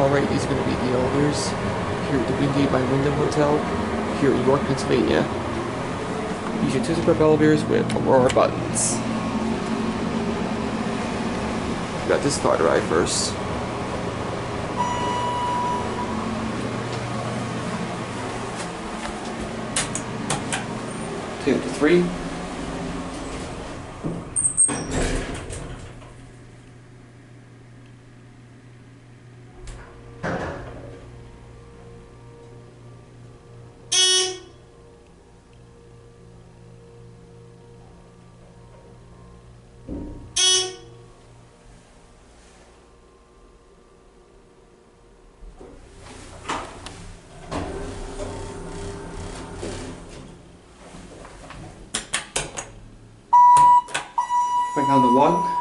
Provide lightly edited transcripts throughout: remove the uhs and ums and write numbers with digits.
Alright, these are going to be the elevators here at the Wingate by Wyndham Hotel here in York, Pennsylvania. Use your ThyssenKrupp elevators with Aurora buttons. We got this car to ride first. Take it to 3. Back down to 1.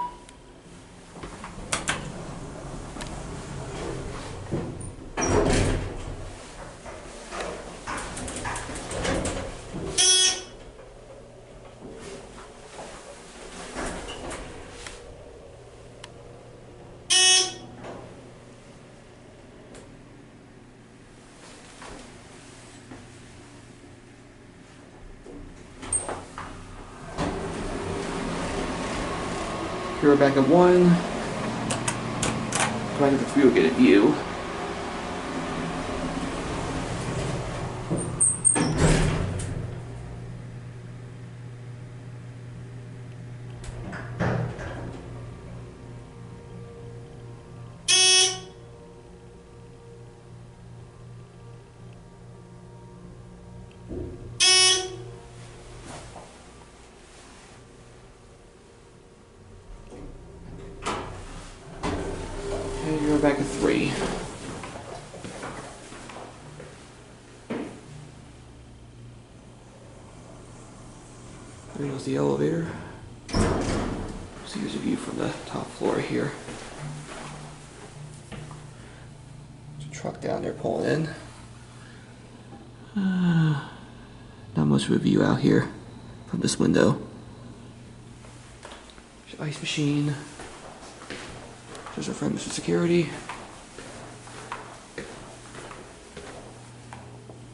Here we're back at 1. Back at the 3 we'll get a view. And you're back at 3. There goes the elevator. So here's a view from the top floor here. There's a truck down there pulling in. Not much of a view out here from this window. There's an ice machine. There's our friend Mr. Security.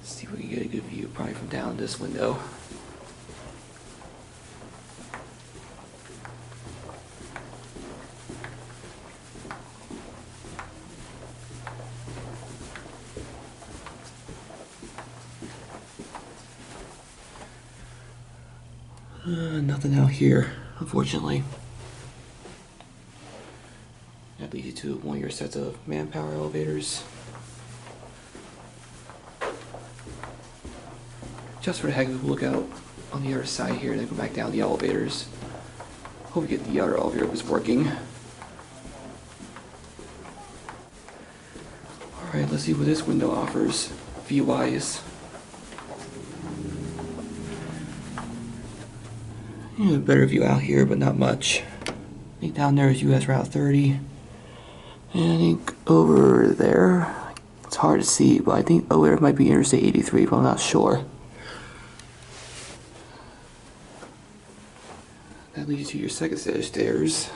Let's see if we can get a good view, probably from down this window. Nothing out here, unfortunately. That leads you to one of your sets of manpower elevators. Just for the heck of it, we'll look out on the other side here and then go back down the elevators. Hope we get the other elevator that's working. Alright, let's see what this window offers, view-wise. Yeah, better view out here, but not much. I think down there is US Route 30. And I think over there, it's hard to see, but I think over there might be Interstate 83, but I'm not sure. That leads you to your second set of stairs.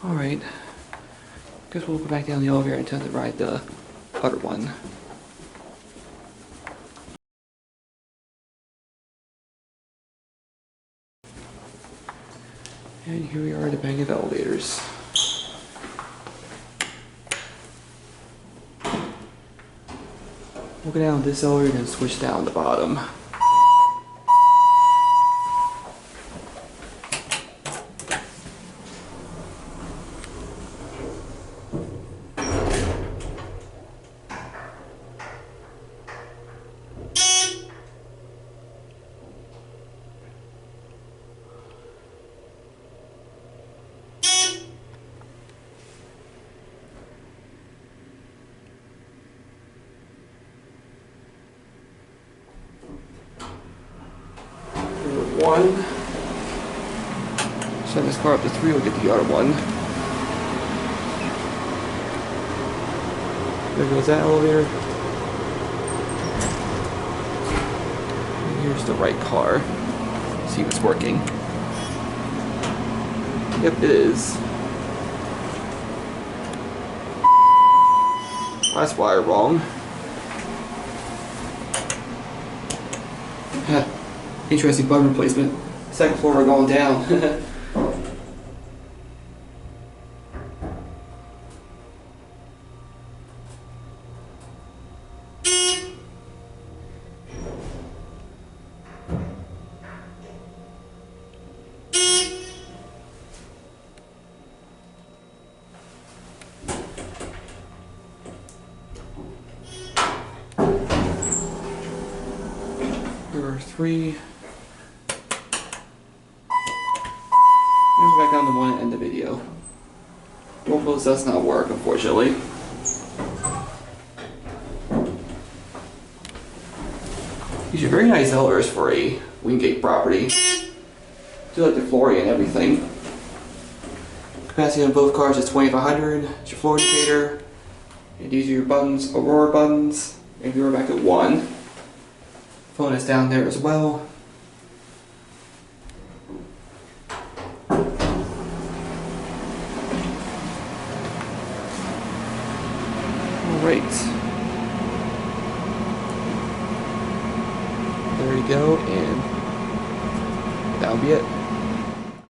Alright. Guess we'll go back down the elevator and attempt to ride the other one. And here we are at the bank of elevators. We'll go down this elevator and switch down the bottom. One. Send this car up to 3, we'll get the other one. There goes that elevator. And here's the right car. See if it's working. Yep, it is. That's wire wrong. Interesting button replacement. Second floor we're going down. Number 3. Here's back down to 1 and end the video. Door close does not work, unfortunately. These are very nice elevators for a Wingate property. Do like the flooring and everything. Capacity on both cars is 2,500. It's your floor indicator. And these are your buttons, Aurora buttons. And you're back at 1. Phone is down there as well. Alright. There you go, and that'll be it.